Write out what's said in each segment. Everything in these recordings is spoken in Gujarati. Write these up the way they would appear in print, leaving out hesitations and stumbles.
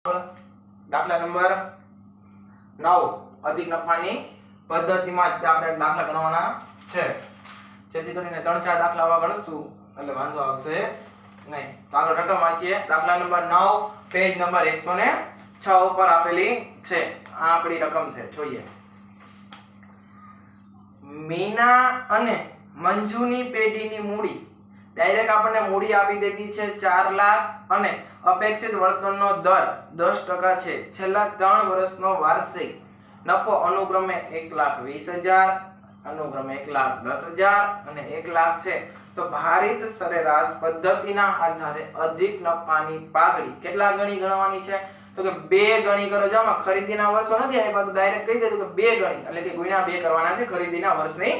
દાખલા નંબર 9 અધિક નફાની પદ્ધતિમાં આપણે દાખલા ગણવાના છે, જેથી કરીને 3-4 દાખલા આવા ગણશું એટલે વાંધો આવશે નહીં. તો આગળ રકમ વાંચીએ. દાખલા નંબર 9 પેજ નંબર 106 ઉપર આપેલી છે. આ આપણી રકમ છે, જોઈએ. મીના અને મંજુની પેઢીની મૂડી ડાયરેક્ટ આપણને મૂડી આપી દીધી છે 4 લાખ અને અપેક્ષિત વળતરનો દર 10% છે. છેલ્લા 3 વર્ષનો વાર્ષિક નફો અનુક્રમે 1,20,000, અનુક્રમે 1,10,000 અને 1 લાખ છે. તો ભારિત સરેરાશ પદ્ધતિના આધારે અધિક નફાની પાઘડી કેટલા ગણી ગણવાની છે? તો કે 2 ગણી કરો. જો આમાં ખરીદીના વર્ષો નથી આપ્યા તો ડાયરેક્ટ કહી દીધું કે 2 ગણી એટલે કે ગુણ્યા 2 કરવાના છે ખરીદીના વર્ષની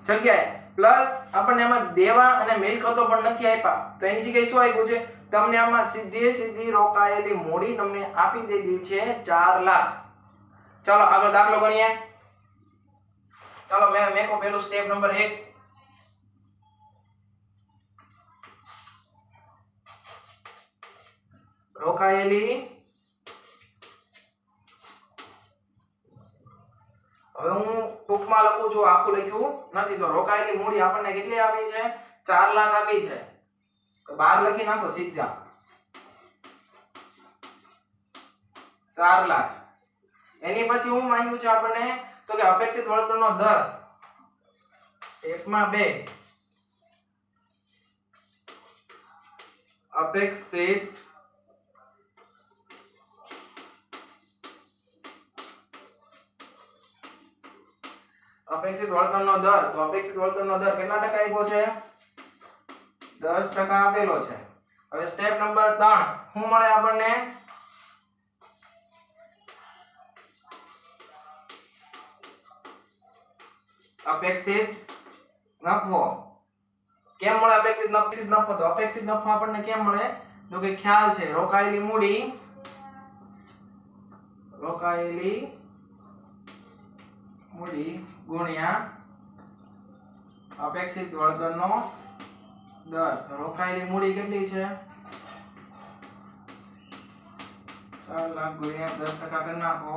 જગ્યાએ. પ્લસ આપણને આમાં દેવા અને મિલકતો પણ નથી આપ્યા તો એની જગ્યાએ શું આપ્યું છે? તમને આમાં સીધી રોકાયેલી મૂડી તમને આપી દીધી છે 4 લાખ. ચાલો આગળ દાખલો ગણીએ. ચાલો મેકો પેલું સ્ટેપ નંબર 1. રોકાયેલી, હવે હું ટૂંકમાં લખું છું, આખું લખ્યું નથી. તો રોકાયેલી મૂડી આપણને કેટલી આપી છે? 4 લાખ આપી છે. તો 12 લખી નાખો સીધા. 4 લાખ. એની પછી હું માંગ્યું છે આપણને તો કે અપેક્ષિત વળતરનો દર સ્ટેપમાં 2 અપેક્ષિત વળતરનો દર. તો અપેક્ષિત વળતરનો દર કેટલા ટકા આપ્યો છે? 10% આપેલો છે. હવે સ્ટેપ નંબર 3 શું મળે આપણને? અપેક્ષિત નફો. કેમ મળે અપેક્ષિત નફો? તો અપેક્ષિત નફો આપણને કેમ મળે? તો કે ખ્યાલ છે રોકાયેલી મૂડી ગુણ્યા અપેક્ષિત વળતરનો દર. રોકાયેલી મૂડી કેટલી છે? 4 લાખ ગુણ્યા 10% કરી નાખો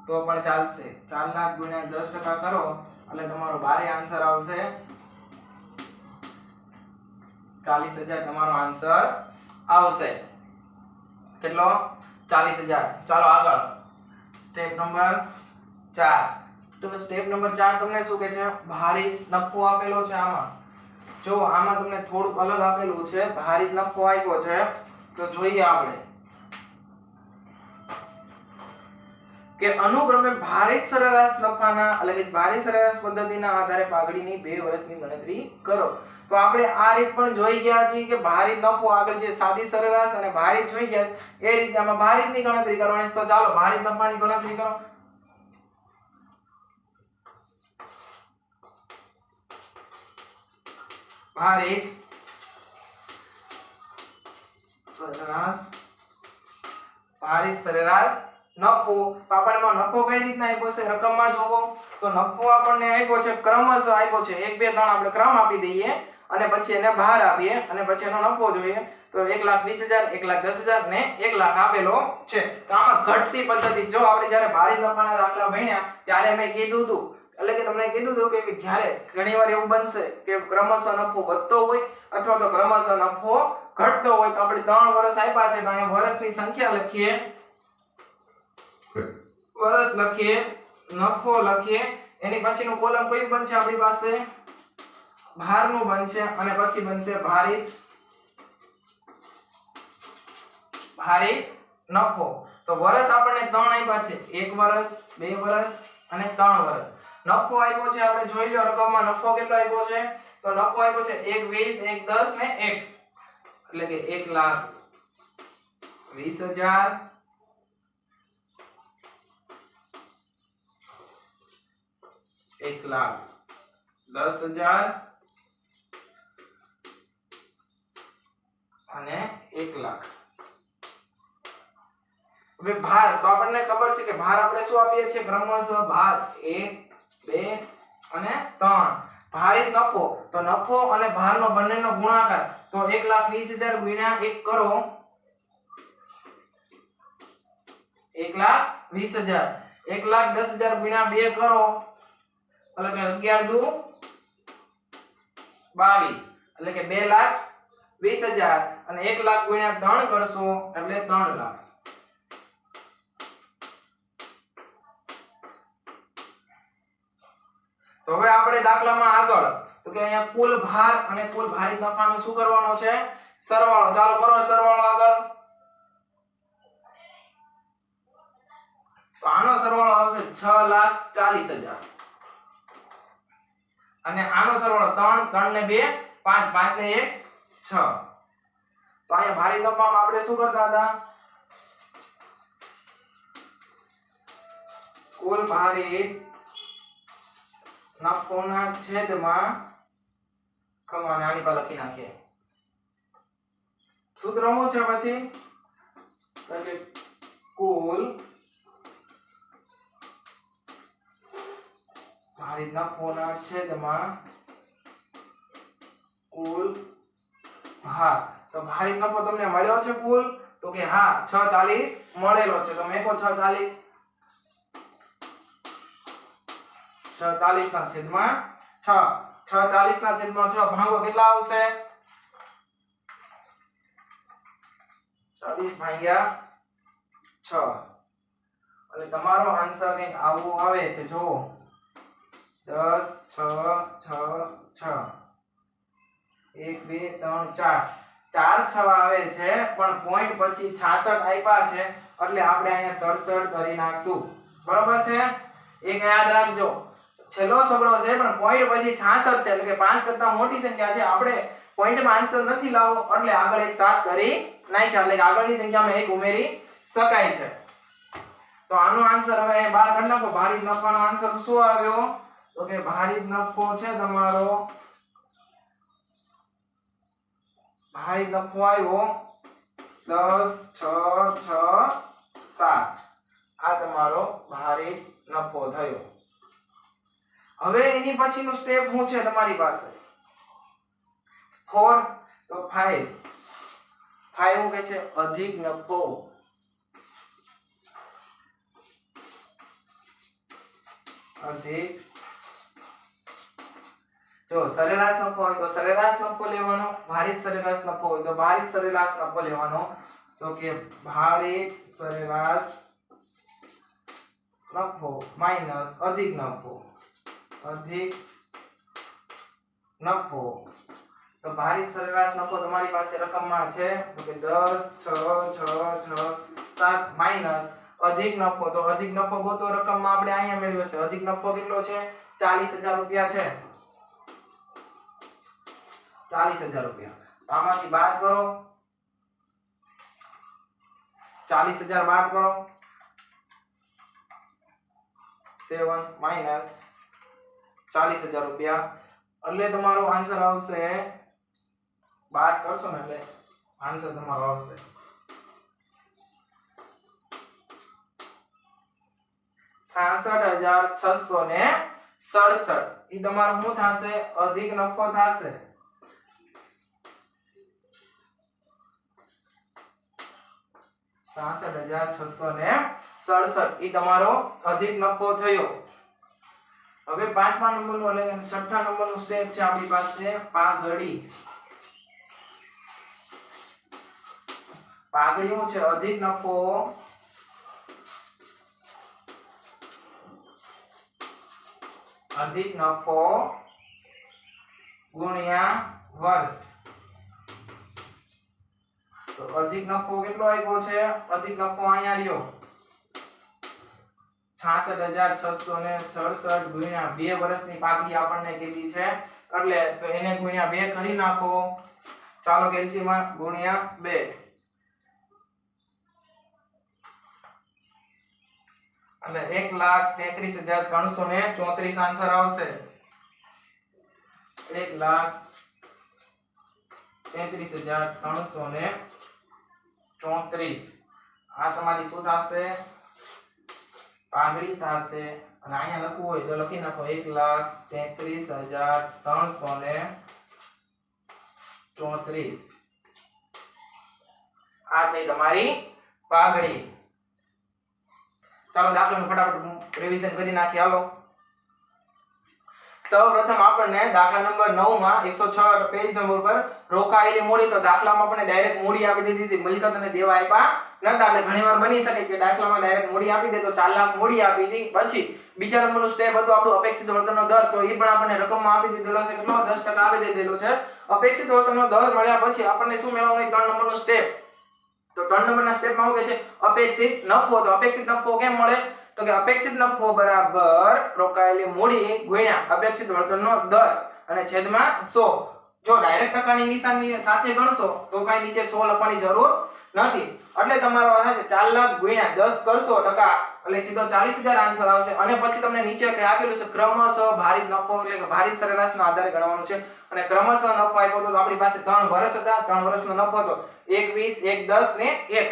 તો પણ ચાલશે. 4 લાખ ગુણ્યા 10% કરો એટલે તમારો બારે આન્સર આવશે 40,000. તમારો આન્સર આવશે કેટલો? 40,000. ચાલો આગળ સ્ટેપ નંબર 4. તો સ્ટેપ નંબર 4 તમને શું કહે છે? ભારિત નફો આપેલો છે. આમાં જો આમાં તમને થોડું અલગ આપેલું છે. ભારિત નફો આપ્યો છે તો જોઈએ આપણે કે અનુક્રમે ભારિત સરેરાશ નફાના એટલે કે ભારિત સરેરાશ પદ્ધતિના આધારે પાઘડીની 2 વર્ષની ગણતરી કરો. તો આપણે આ રીત પણ જોઈ ગયા છીએ કે ભારિત નફો આગળ જે સાદી સરેરાશ અને ભારિત જોઈ ગયા એ રીતે આમાં ભારિતની ગણતરી કરવાની છે. તો ચાલો ભારિત નફાની ગણતરી કરો. ભારિત સરેરાશ નફો. તો આપણને નફો કઈ રીતના આપ્યો છે? રકમમાં જોવો તો નફો આપણને આપ્યો છે ક્રમશઃ આપ્યો છે. 1 2 3 આપણે ક્રમ આપી દઈએ અને પછી એને બહાર આપીએ અને પછી એનો નફો જોઈએ તો 1,20,000, 1,10,000 ને 1 લાખ આપેલો છે. તો આમાં ઘટતી પદ્ધતિ. જો આપણે જ્યારે ભારિત નફાના દાખલા ભણ્યા ત્યારે મેં કીધું હતું એટલે કે તમને કીધું હતું કે જ્યારે ઘણીવાર એવું બનશે કે ક્રમશઃ નફો વધતો હોય અથવા તો ક્રમશઃ નફો ઘટતો હોય તો આપણે 3 વર્ષ આપ્યા છે તો અહીંયા વર્ષની સંખ્યા લખીએ, વર્ષ લખીએ, નફો લખીએ, એની પછીનું કોલમ કયું બનશે આપણી પાસે? ભારનું બનશે અને પછી બનશે ભારિત નફો. તો વર્ષ આપણને 3 આપ્યા છે, 1 વર્ષ, 2 વર્ષ અને 3 વર્ષ. નફો આપ્યો છે આપણે જોઈ લો રકમમાં નફો કેટલો આપ્યો છે? તો નફો આપ્યો છે 1,20,000, 1,10,000 ને 1 એટલે કે 1,20,000, 1,10,000 અને 1 લાખ. હવે ભાર તો આપણને ખબર છે કે ભાર આપણે શું આપીએ છીએ? ક્રમશઃ ભાર 1 2 અને 3. ભારિત નફો તો નફો અને ભારનો બંનેનો ગુણાકાર તો 1,20,000 ગુણ્યા 1 કરો 1,20,000 1,10,000 ગુણ્યા 2 કરો એટલે કે 11 દુ 22 એટલે કે 2,20,000 અને 1 લાખ ગુણ્યા 3 કરશો એટલે 3 લાખ। તો હવે આપણે દાખલામાં આગળ તો કે અહીંયા કુલ ભાર અને કુલ ભારિત નફાનો શું કરવાનો છે સરવાળો। ચાલો કરો સરવાળો આગળ। તો આનો સરવાળો આવશે 6,40,000 અને આનો સરવાળો 3 3 ને 2 5 5 ને 1 6। તો અહીંયા ભારિત નફામાં આપણે શું કરતા હતા કુલ ભારિત નફોના છેદમાં કમાને આની પર લખી નાખીએ। સૂત્ર શું છે પછી એટલે કુલ ભારિત નફોના છેદમાં કુલ ભાર। તો ભારિત નફો તમને મળ્યો છે કુલ તો કે હા 6,40 મળેલો છે તો મેકો 6,40 6,40 ના છેદમાં 6 6,40 ના છેદમાં 6 ભાગો કેટલા આવશે 40 ભાગ્યા 6 અને તમારો આન્સર કંઈક આવો આવે છે જો 10 6 6 6 1 2 3 4 4 6 આવે છે પણ પોઈન્ટ પછી 66 આપ્યા છે એટલે આપણે અહીંયા 67 કરી નાખશું બરોબર છે। એક યાદ રાખજો છેલ્લો છગડો છે પણ પોઈન્ટ પછી 66 છે એટલે કે 5 કરતા મોટી સંખ્યા છે આપણે પોઈન્ટમાં આન્સર નથી લાવવો એટલે આગળ એક 7 કરી નાખ્યા એટલે કે આગળની સંખ્યામાં એક ઉમેરી શકાય છે। તો આનો આન્સર હવે બહાર કાઢી નાખો ભારિત નફાનો આન્સર શું આવ્યો તો કે ભારિત નફો છે તમારો ભારિત નફો આવ્યો 10 6 6 7 આ તમારો ભારિત નફો થયો। હવે એની પછીનું સ્ટેપ શું છે તમારી પાસે 4 તો 5 શું કહે છે અધિક નફો અધિક જો સરેરાશ નફો હોય તો સરેરાશ નફો લેવાનો ભારિત સરેરાશ નફો હોય તો ભારિત સરેરાશ નફો લેવાનો તો કે ભારિત સરેરાશ નફો માઈનસ અધિક નફો તો ભારિત સરેરાશ નફો તમારી પાસે રકમમાં છે તો કે 10 6 6 6 7 માઈનસ અધિક નફો તો અધિક નફો ગોતો રકમમાં આપણે અહીંયા મેળવ્યો છે અધિક નફો કેટલો છે 40,000 રૂપિયા છે 40,000 રૂપિયા તો આમાંથી બાદ કરો 40,000 બાદ કરો 7 માઈનસ 40,000 રૂપિયા એટલે તમારો આન્સર આવશે બાદ કરશો ને એટલે આન્સર તમારો આવશે 66,667 ઈ તમારો શું થશે અધિક નફો થશે 66,667 ઈ તમારો અધિક નફો થયો। હવે 5મા નંબરનું એટલે 6ઠા નંબરનું સ્ટેપ છે આપણી પાસે પાઘડી શું છે અધિક નફો ગુણ્યા વર્ષ તો અધિક નફો કેટલો આપ્યો છે અધિક નફો અહીંયા રહ્યો 66,667 ગુણ્યા 2 વર્ષની પાઘડી આપણને કીધી છે એટલે તો એને ગુણ્યા 2 કરી નાખો ચાલો કેલ્સીમાં ગુણ્યા 2 એટલે 1,33,334 આન્સર આવશે 1,33,334 આ તમારી શું થશે પાઘડી થશે અને અહીંયા લખવું હોય તો લખી નાખો 1,33,334 આ થઈ તમારી પાઘડી। ચાલો દાખલાનું ફટાફટ રિવિઝન કરી નાખીએ. હાલો, સૌપ્રથમ આપણને દાખલા નંબર 9 માં 106 પેજ નંબર પર રોકાયેલી મૂડી, તો દાખલામાં આપણને ડાયરેક્ટ મૂડી આપી દીધી હતી, મિલકત અને દેવા આપ્યા નતા. એટલે ઘણીવાર બની શકે કે દાખલામાં ડાયરેક્ટ મૂડી આપી દે, તો 4 લાખ મૂડી આપી હતી. પછી બીજા નંબરનું સ્ટેપ હતું આપણું અપેક્ષિત વળતરનો દર, તો એ પણ આપણને રકમમાં આપી દીધેલો છે. કેટલો? 10% આપી દીધેલો છે. અપેક્ષિત વળતરનો દર મળ્યા પછી આપણને શું મેળવવાનું? 3 નંબરનું સ્ટેપ. તો 3 નંબરના સ્ટેપમાં શું કહે છે? અપેક્ષિત નફો. તો અપેક્ષિત નફો કેમ મળે? તો કે અપેક્ષિત નફો બરાબર રોકાયેલી મૂડી ગુણ્યા અપેક્ષિત વળતરનો દર અને છેદમાં 100. જો ડાયરેક્ટ ટકાની નિશાની સાથે ગણશો તો કાંઈ નીચે 100 લખવાની જરૂર નથી. એટલે તમારો થશે 4 લાખ ગુણ્યા 10 કરશો ટકા એટલે સીધો 40,000 આન્સર આવશે. અને પછી તમને નીચે કઈ આપેલું છે ક્રમશઃ ભારિત નફો એટલે કે ભારિત સરેરાશના આધારે ગણવાનું છે. અને ક્રમશઃ નફો આપ્યો તો આપણી પાસે 3 વર્ષ હતા. 3 વર્ષનો નફો હતો 1 20 1 10 ને 1.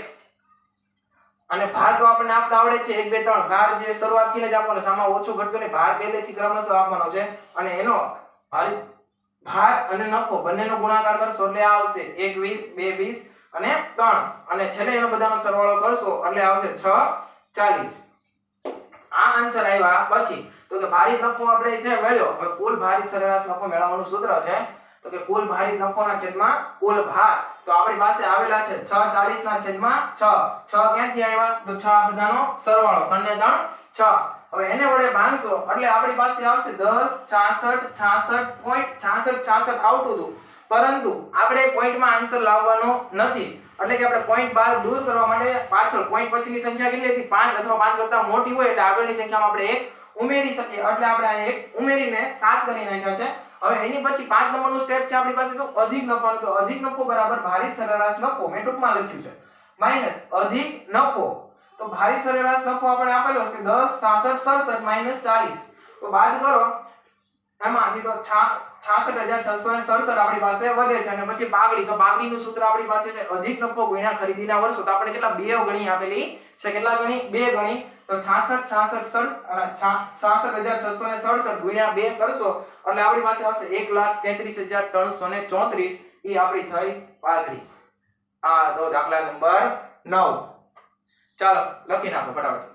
અને ભાર તો આપણને આપતા આવડે છે 1 2 3. ભાર જે શરૂઆતથી જ આપવાનો, સામાં ઓછું ઘટતું નહીં, ભાર પહેલેથી ક્રમશઃ આપવાનો છે. અને એનો ભાર અને નફો બંનેનો ગુણાકાર કરશો એટલે આવશે 1 20 2 20 અને 3. અને છેલ્લે એનો બધાનો સરવાળો કરશો એટલે આવશે 6 40. આ આન્સર આવ્યા પછી તો કે ભારિત નફો આપણે છે મેળવ્યો. હવે કુલ ભારિત સરેરાશ નફો મેળવવાનું સૂત્ર છે તો કે કુલ ભારિત નફોના છેદમાં કુલ ભાર. તો આપણી પાસે આવેલા છે 6 40 ના છેદમાં 6. 6 ક્યાંથી આવ્યા? તો 6 આ બધાનો સરવાળો 3 ને 3 6. હવે એને વડે ભાગશો એટલે આપણી પાસે આવશે 10 66 66.66 આવતું હતું. પરંતુ આપણે પોઈન્ટમાં આન્સર લાવવાનો નથી. એટલે કે આપણે પોઈન્ટ બાર દૂર કરવા માટે પાછળ પોઈન્ટ પછીની સંખ્યા કેટલી હતી? 5 અથવા 5 કરતા મોટી હોય એટલે આગળની સંખ્યામાં આપણે 1 ઉમેરી શકીએ. એટલે આપણે આ 1 ઉમેરીને 7 કરી નાખ્યા છે. હવે એની પછી 5 નંબરનું સ્ટેપ છે આપણી પાસે શું? અધિક નફો. તો અધિક નફો બરાબર ભારિત સરેરાશ નફો, મેં ટૂંકમાં લખ્યું છે, માઈનસ અધિક નફો. તો ભારિત સરેરાશ નફો આપણે આપેલો છે 10 66 67 માઈનસ 40. તો બાદ કરો એમાંથી તો 66,667 આપણી પાસે વધે છે. અને પછી પાઘડી, તો પાઘડીનું સૂત્ર આપણી પાસે છે અધિક નફો ગુણ્યા ખરીદીના વર્ષો. તો આપણે કેટલા 2 ગણી આપેલી છે? કેટલા ગણી? 2 ગણી. તો 66 66,667 ગુણ્યા 2 કરશો એટલે આપણી પાસે આવશે 1,33,334. એ આપણી થઈ પાઘડી. આ તો દાખલા નંબર 9. ચાલો લખી નાખો ફટાફટ.